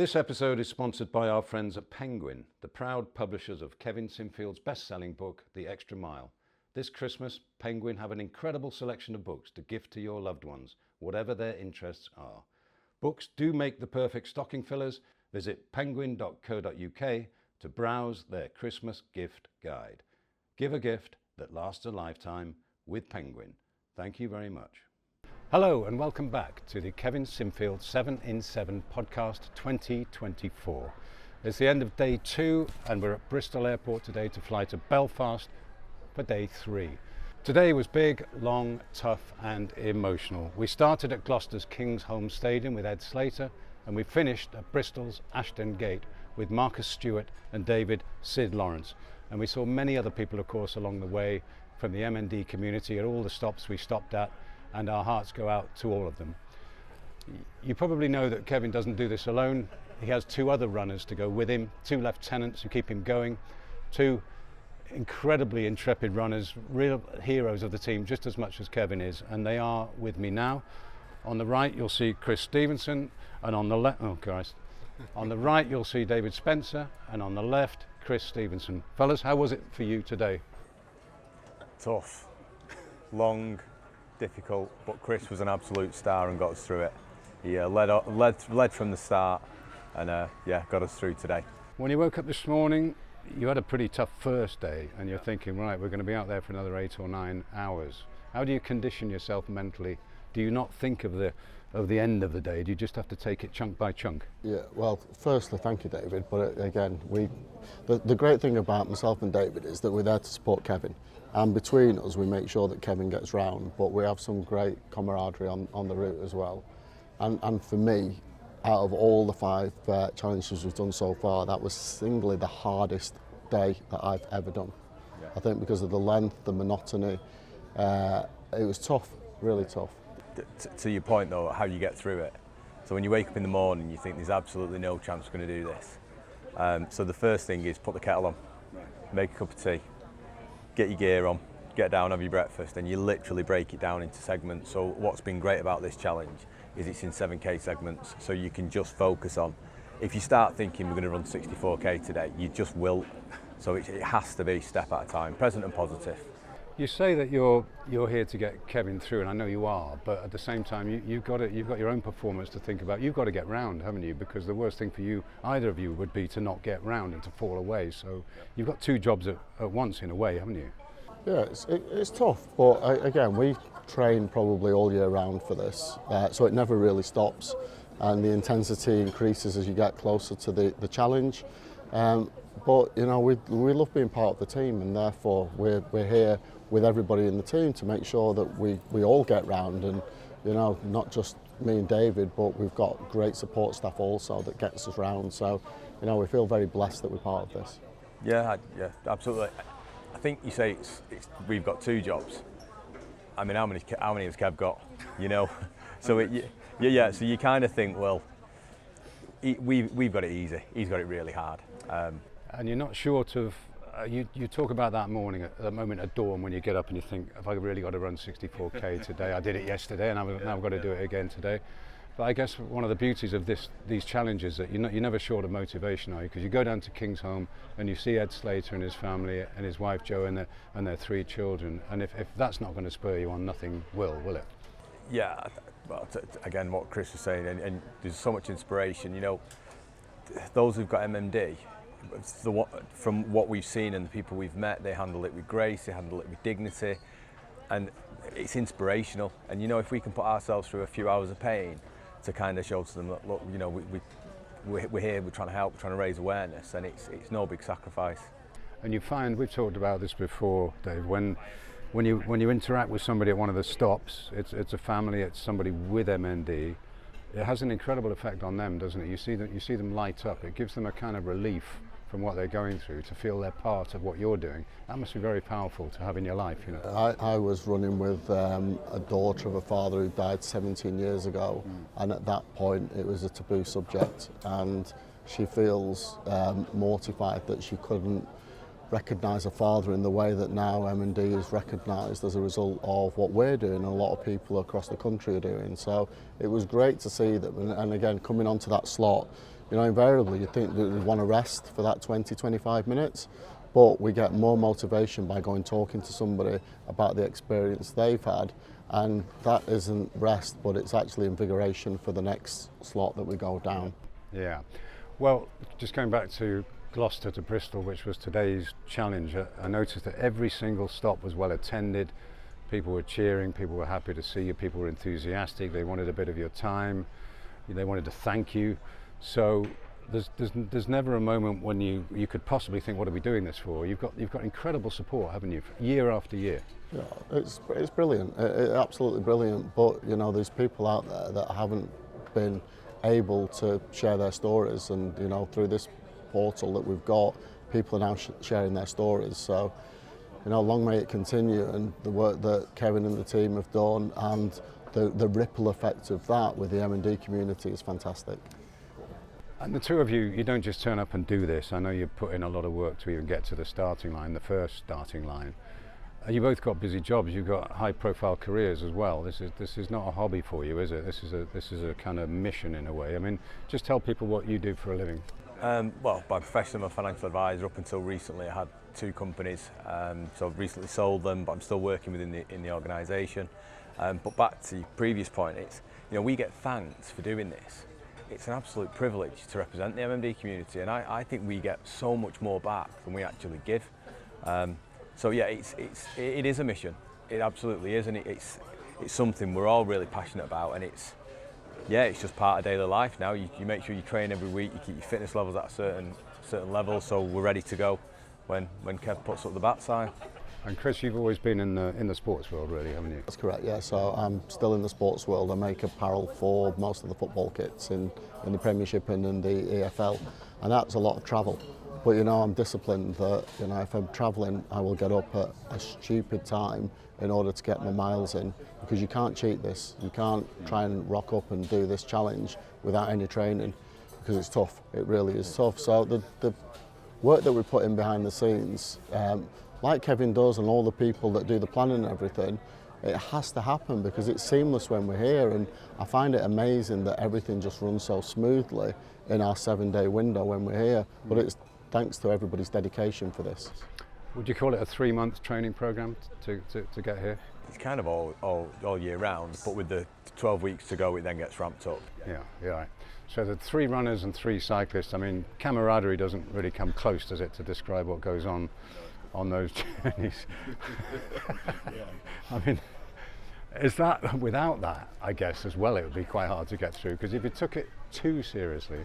This episode is sponsored by our friends at Penguin, the proud publishers of Kevin Sinfield's best-selling book, The Extra Mile. This Christmas, Penguin have an incredible selection of books to gift to your loved ones, whatever their interests are. Books do make the perfect stocking fillers. Visit penguin.co.uk to browse their Christmas gift guide. Give a gift that lasts a lifetime with Penguin. Thank you very much. Hello and welcome back to the Kevin Sinfield 7 in 7 podcast 2024. It's the end of day 2 and we're at Bristol Airport today to fly to Belfast for day 3. Today was big, long, tough and emotional. We started at Gloucester's King's Home Stadium with Ed Slater and we finished at Bristol's Ashton Gate with Marcus Stewart and David Sid Lawrence. And we saw many other people, of course, along the way from the MND community at all the stops we stopped at, and our hearts go out to all of them. You probably know that Kevin doesn't do this alone. He has 2 other runners to go with him, 2 lieutenants who keep him going, 2 incredibly intrepid runners, real heroes of the team just as much as Kevin is, and they are with me now. On the right you'll see Chris Stephenson, and on the left, on the right you'll see David Spencer, and on the left Chris Stephenson. Fellas, how was it for you today? Tough, long, difficult, but Chris was an absolute star and got us through it. He led from the start and got us through today. When you woke up this morning, you had a pretty tough first day and you're thinking, right, we're going to be out there for another 8 or 9 hours. How do you condition yourself mentally? Do you not think of the end of the day? Do you just have to take it chunk by chunk? Yeah, well, firstly, thank you, David. But again, the great thing about myself and David is that we're there to support Kevin. And between us, we make sure that Kevin gets round, but we have some great camaraderie on the route as well. And for me, out of all the 5 challenges we've done so far, that was singly the hardest day that I've ever done. Yeah. I think because of the length, the monotony, it was tough, really tough. To your point though, how you get through it. So when you wake up in the morning, you think there's absolutely no chance we're going to do this. So the first thing is put the kettle on, make a cup of tea, get your gear on, get down, have your breakfast, and you literally break it down into segments. So what's been great about this challenge is it's in 7k segments, so you can just focus on. If you start thinking we're going to run 64k today, you just will. So it has to be step at a time, present and positive. You say that you're here to get Kevin through, and I know you are, but at the same time you've got your own performance to think about. You've got to get round, haven't you? Because the worst thing for you, either of you, would be to not get round and to fall away. So you've got 2 jobs at once in a way, haven't you? Yeah, it's tough, but again, we train probably all year round for this, so it never really stops, and the intensity increases as you get closer to the challenge. But you know, we love being part of the team, and therefore we're here with everybody in the team to make sure that we all get round, and you know, not just me and David, but we've got great support staff also that gets us round. So you know, we feel very blessed that we're part of this. Yeah, absolutely. I think you say we've got 2 jobs. I mean, how many has Kev got? You know, so so you kind of think, well, we've got it easy. He's got it really hard. And you're not short of. You talk about that morning, at the moment at dawn when you get up and you think, have I really got to run 64k today? I did it yesterday and now I've got to do it again today. But I guess one of the beauties of these challenges that you're never short of motivation, are you? Because you go down to King's Home and you see Ed Slater and his family and his wife Jo and their 3 children, and if that's not going to spur you on, nothing will it? Yeah, well, again, what Chris was saying, and there's so much inspiration. You know, those who've got MMD, from what we've seen and the people we've met, they handle it with grace, they handle it with dignity, and it's inspirational. And you know, if we can put ourselves through a few hours of pain to kind of show to them that, look, you know, we're here, we're trying to help, we're trying to raise awareness, and it's no big sacrifice. And you find, we've talked about this before, Dave, when you interact with somebody at one of the stops, it's a family, it's somebody with MND, it has an incredible effect on them, doesn't it? You see them light up. It gives them a kind of relief from what they're going through, to feel they're part of what you're doing. That must be very powerful to have in your life, you know. I was running with a daughter of a father who died 17 years ago, and at that point it was a taboo subject, and she feels mortified that she couldn't recognise a father in the way that now M&D is recognised as a result of what we're doing and a lot of people across the country are doing. So it was great to see them, and again, coming onto that slot, you know, invariably you think that we'd want to rest for that 20-25 minutes, but we get more motivation by going talking to somebody about the experience they've had, and that isn't rest, but it's actually invigoration for the next slot that we go down. Yeah. Well, just going back to Gloucester to Bristol, which was today's challenge, I noticed that every single stop was well attended. People were cheering, people were happy to see you, people were enthusiastic, they wanted a bit of your time, they wanted to thank you. So there's never a moment when you could possibly think, what are we doing this for? You've got incredible support, haven't you, year after year? Yeah, it's brilliant, absolutely brilliant, but you know, there's people out there that haven't been able to share their stories, and you know, through this portal that we've got, people are now sharing their stories. So, you know, long may it continue, and the work that Kevin and the team have done, and the ripple effect of that with the M&D community is fantastic. And the two of you, you don't just turn up and do this. I know you put in a lot of work to even get to the starting line, the first starting line. You both got busy jobs. You've got high-profile careers as well. This is not a hobby for you, is it? This is a kind of mission in a way. I mean, just tell people what you do for a living. Well, by profession, I'm a financial advisor. Up until recently, I had 2 companies, so I've recently sold them, but I'm still working within the organisation. But back to your previous point, it's, you know, we get thanked for doing this. It's an absolute privilege to represent the MMD community, and I think we get so much more back than we actually give. So yeah, it is a mission. It absolutely is, and it's something we're all really passionate about, and it's just part of daily life now. You make sure you train every week, you keep your fitness levels at a certain level, so we're ready to go when Kev puts up the bat sign. And Chris, you've always been in the sports world, really, haven't you? That's correct, yeah. So I'm still in the sports world. I make apparel for most of the football kits in the Premiership and in the EFL, and that's a lot of travel. But you know, I'm disciplined that, you know, if I'm travelling, I will get up at a stupid time in order to get my miles in, because you can't cheat this. You can't try and rock up and do this challenge without any training, because it's tough. It really is tough. So the work that we put in behind the scenes, like Kevin does and all the people that do the planning and everything, it has to happen because it's seamless when we're here, and I find it amazing that everything just runs so smoothly in our 7-day window when we're here. But it's thanks to everybody's dedication for this. Would you call it a 3-month training program to get here? It's kind of all year round, but with the 12 weeks to go, it then gets ramped up. Yeah. Right. So the 3 runners and 3 cyclists, I mean, camaraderie doesn't really come close, does it, to describe what goes on those journeys? I mean, is that, without that, I guess, as well, it would be quite hard to get through, because if you took it too seriously,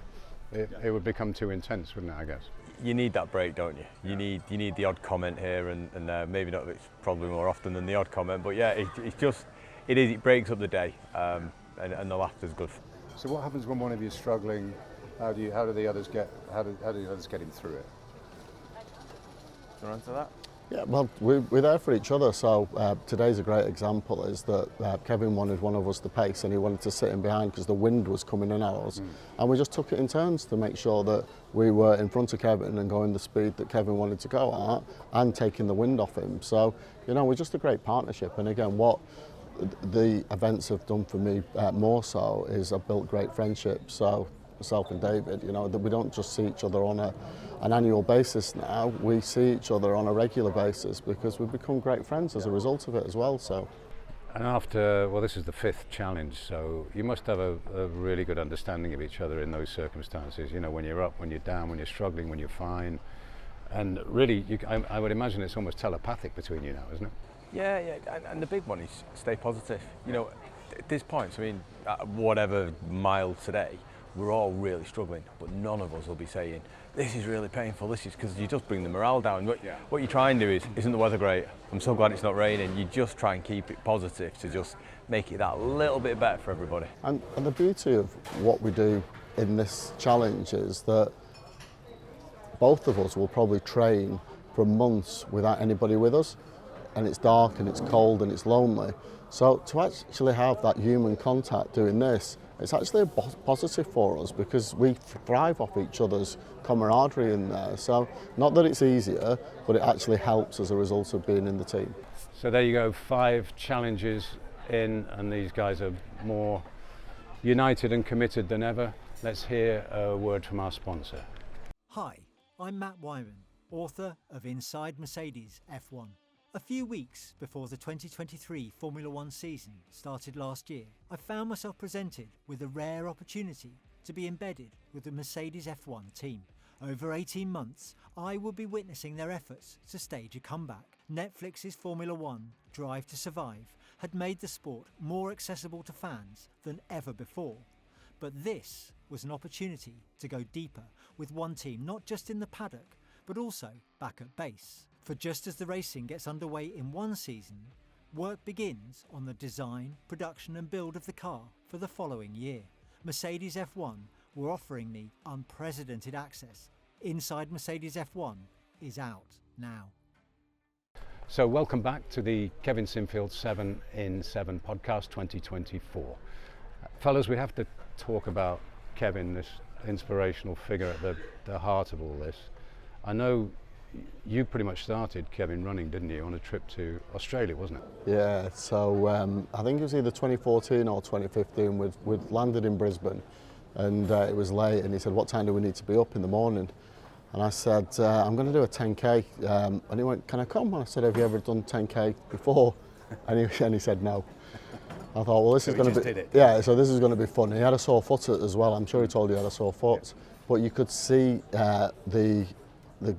it would become too intense, wouldn't it, I guess? You need that break, don't you? You need the odd comment here and there. Maybe not, it's probably more often than the odd comment, but yeah, it breaks up the day, and the laughter's good. So what happens when one of you is struggling? How do the others get him through it? Do you want to answer that? Yeah, well, we're there for each other. So today's a great example is that Kevin wanted one of us to pace, and he wanted to sit in behind because the wind was coming in at us. And we just took it in turns to make sure that we were in front of Kevin and going the speed that Kevin wanted to go at, and taking the wind off him. So, you know, we're just a great partnership. And again, what the events have done for me more so is I've built great friendships. So myself and David, you know, that we don't just see each other on an annual basis now, we see each other on a regular basis because we've become great friends as a result of it as well. So. And after, well, this is the 5th challenge, so you must have a really good understanding of each other in those circumstances, you know, when you're up, when you're down, when you're struggling, when you're fine. And really, I would imagine it's almost telepathic between you now, isn't it? Yeah, and the big one is stay positive. You know, at this point, I mean, whatever mile today, we're all really struggling, but none of us will be saying, this is really painful, this is, because you just bring the morale down. What you try and do is, isn't the weather great? I'm so glad it's not raining. You just try and keep it positive to just make it that little bit better for everybody. And the beauty of what we do in this challenge is that both of us will probably train for months without anybody with us, and it's dark and it's cold and it's lonely. So to actually have that human contact doing this, it's actually a positive for us because we thrive off each other's camaraderie in there. So not that it's easier, but it actually helps as a result of being in the team. So there you go, 5 challenges in, and these guys are more united and committed than ever. let's hear a word from our sponsor. Hi, I'm Matt Wyman, author of Inside Mercedes F1. A few weeks before the 2023 Formula One season started last year, I found myself presented with a rare opportunity to be embedded with the Mercedes F1 team. Over 18 months, I will be witnessing their efforts to stage a comeback. Netflix's Formula One Drive to Survive had made the sport more accessible to fans than ever before. But this was an opportunity to go deeper with one team, not just in the paddock, but also back at base. For just as the racing gets underway in one season, work begins on the design, production and build of the car for the following year. Mercedes F1 were offering me unprecedented access. Inside Mercedes F1 is out now. So welcome back to the Kevin Sinfield 7 in 7 podcast 2024. Fellas, we have to talk about Kevin, this inspirational figure at the heart of all this. I know you pretty much started Kevin running, didn't you, on a trip to Australia, wasn't it? Yeah, so I think it was either 2014 or 2015. We'd landed in Brisbane and it was late, and he said, what time do we need to be up in the morning? And I said, I'm going to do a 10k. And he went, can I come? And I said, have you ever done 10k before? And he said no. I thought, well, this is going to be, yeah, so this is going to be fun. He had a sore foot as well. I'm sure he told you he had a sore foot, but you could see the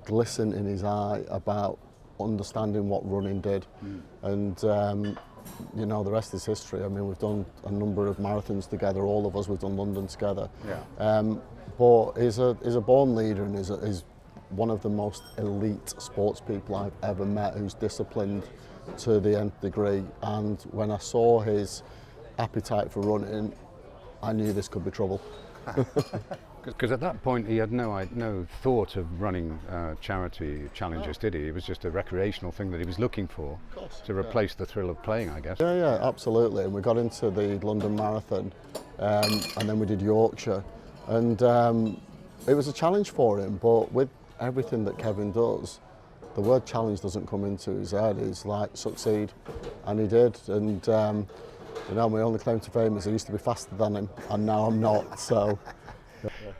glisten in his eye about understanding what running did. And you know, the rest is history. I mean, we've done a number of marathons together, all of us. We've done London together. But he's a born leader, and he's one of the most elite sports people I've ever met, who's disciplined to the nth degree. And when I saw his appetite for running, I knew this could be trouble. Because at that point he had no thought of running charity challenges, did he? It was just a recreational thing that he was looking for to replace the thrill of playing, I guess. Yeah, absolutely. And we got into the London Marathon, and then we did Yorkshire, and it was a challenge for him. But with everything that Kevin does, the word challenge doesn't come into his head. He's like, succeed, and he did. And you know, my only claim to fame is I used to be faster than him, and now I'm not. So.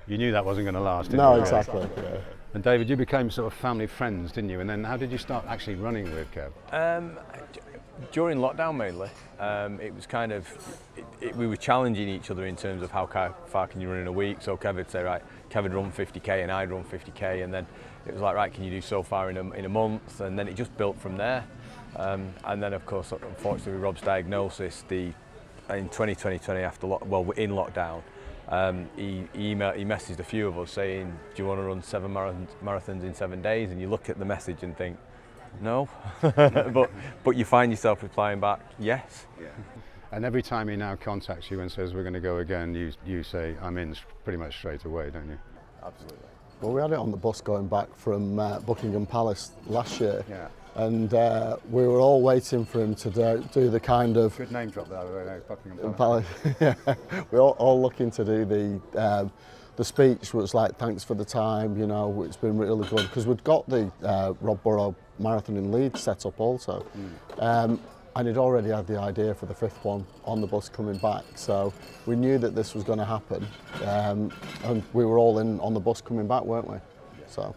You knew that wasn't going to last, didn't No, you? exactly. Yeah. And David, you became sort of family friends, didn't you? And then how did you start actually running with Kev? During lockdown mainly. It was kind of, we were challenging each other in terms of how far can you run in a week. So Kev would say, right, Kev would run 50k and I'd run 50k, and then it was like, right, can you do so far in a month? And then it just built from there. And then of course, unfortunately with Rob's diagnosis, in 2020 in lockdown, he messaged a few of us saying, do you want to run 7 marathons in 7 days? And you look at the message and think, no. but you find yourself replying back, yes. Yeah. And every time he now contacts you and says we're going to go again, you say I'm in pretty much straight away, don't you? Absolutely. Well, we had it on the bus going back from Buckingham Palace last year. Yeah. And we were all waiting for him to do the kind of... Good name drop there, Buckingham Palace. Yeah. We were all looking to do the speech, which was like, thanks for the time, you know, it's been really good. Because we'd got the Rob Borough Marathon in Leeds set up also. And he'd already had the idea for the 5th one on the bus coming back. So we knew that this was going to happen. And we were all in on the bus coming back, weren't we? So.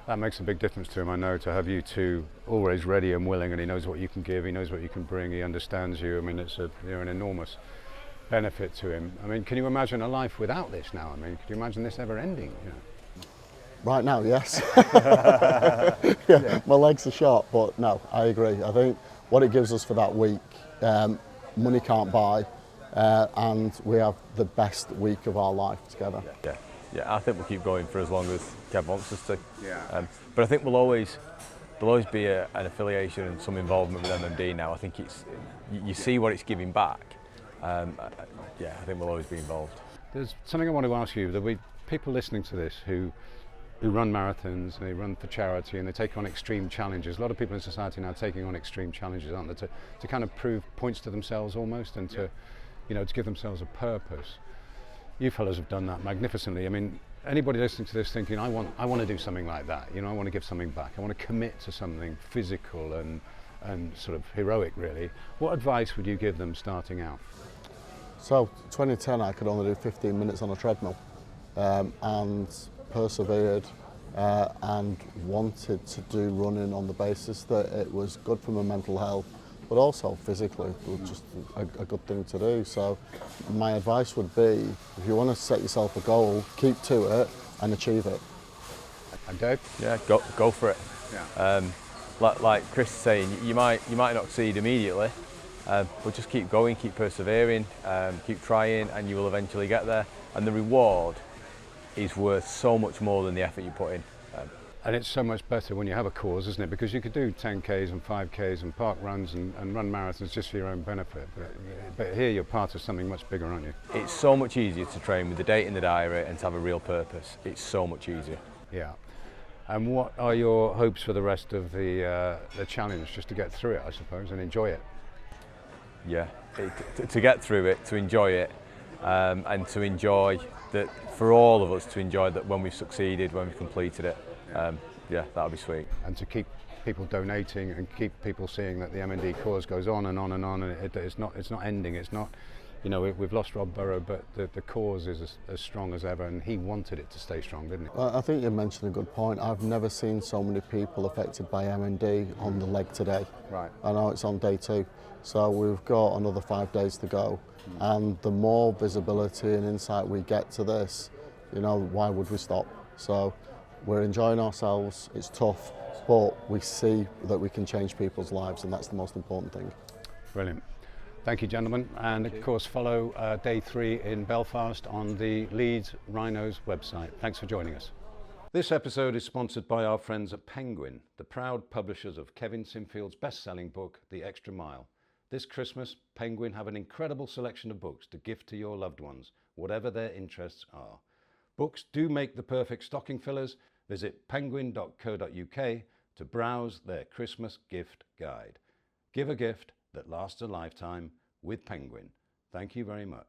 That makes a big difference to him, I know, to have you two always ready and willing, and he knows what you can give, he knows what you can bring, he understands you. I mean, it's an enormous benefit to him. I mean, can you imagine a life without this now? I mean, could you imagine this ever ending? You know? Right now, yes. My legs are short, but no, I agree. I think what it gives us for that week, money can't buy, and we have the best week of our life together. Yeah, I think we'll keep going for as long as Kev wants us to. Yeah. But I think there'll always be an affiliation and some involvement with MMD now. I think you see what it's giving back. I think we'll always be involved. There's something I want to ask you. There'll be people listening to this who run marathons, and they run for charity, and they take on extreme challenges. A lot of people in society now are taking on extreme challenges, aren't they, to kind of prove points to themselves almost, and to give themselves a purpose. You fellas have done that magnificently. I mean, anybody listening to this thinking, I want to do something like that, I want to give something back, I want to commit to something physical and sort of heroic, really. What advice would you give them starting out? So 2010 I could only do 15 minutes on a treadmill, and persevered and wanted to do running on the basis that it was good for my mental health, but also physically it was just a good thing to do. So my advice would be, if you want to set yourself a goal, keep to it and achieve it. And Dave? Yeah, go for it. Yeah. Like Chris is saying, you might not succeed immediately, but just keep going, keep persevering, keep trying, and you will eventually get there. And the reward is worth so much more than the effort you put in. And it's so much better when you have a cause, isn't it? Because you could do 10Ks and 5Ks and park runs and run marathons just for your own benefit. But here you're part of something much bigger, aren't you? It's so much easier to train with the date in the diary and to have a real purpose. It's so much easier. Yeah. And what are your hopes for the rest of the challenge? Just to get through it, I suppose, and enjoy it. Yeah, to get through it, to enjoy it, and to enjoy that, for all of us to enjoy that when we've succeeded, when we've completed it. Yeah, that'll be sweet. And to keep people donating and keep people seeing that the MND cause goes on and on and on, and it's not ending. It's not, you know, we've lost Rob Burrow, but the cause is as strong as ever, and he wanted it to stay strong, didn't he? Well, I think you mentioned a good point. I've never seen so many people affected by MND on the leg today. Right. I know it's on day 2, so we've got another 5 days to go. And the more visibility and insight we get to this, you know, why would we stop? So we're enjoying ourselves, it's tough, but we see that we can change people's lives, and that's the most important thing. Brilliant. Thank you, gentlemen. And of course, follow day 3 in Belfast on the Leeds Rhinos website. Thanks for joining us. This episode is sponsored by our friends at Penguin, the proud publishers of Kevin Sinfield's best-selling book, The Extra Mile. This Christmas, Penguin have an incredible selection of books to gift to your loved ones, whatever their interests are. Books do make the perfect stocking fillers. Visit penguin.co.uk to browse their Christmas gift guide. Give a gift that lasts a lifetime with Penguin. Thank you very much.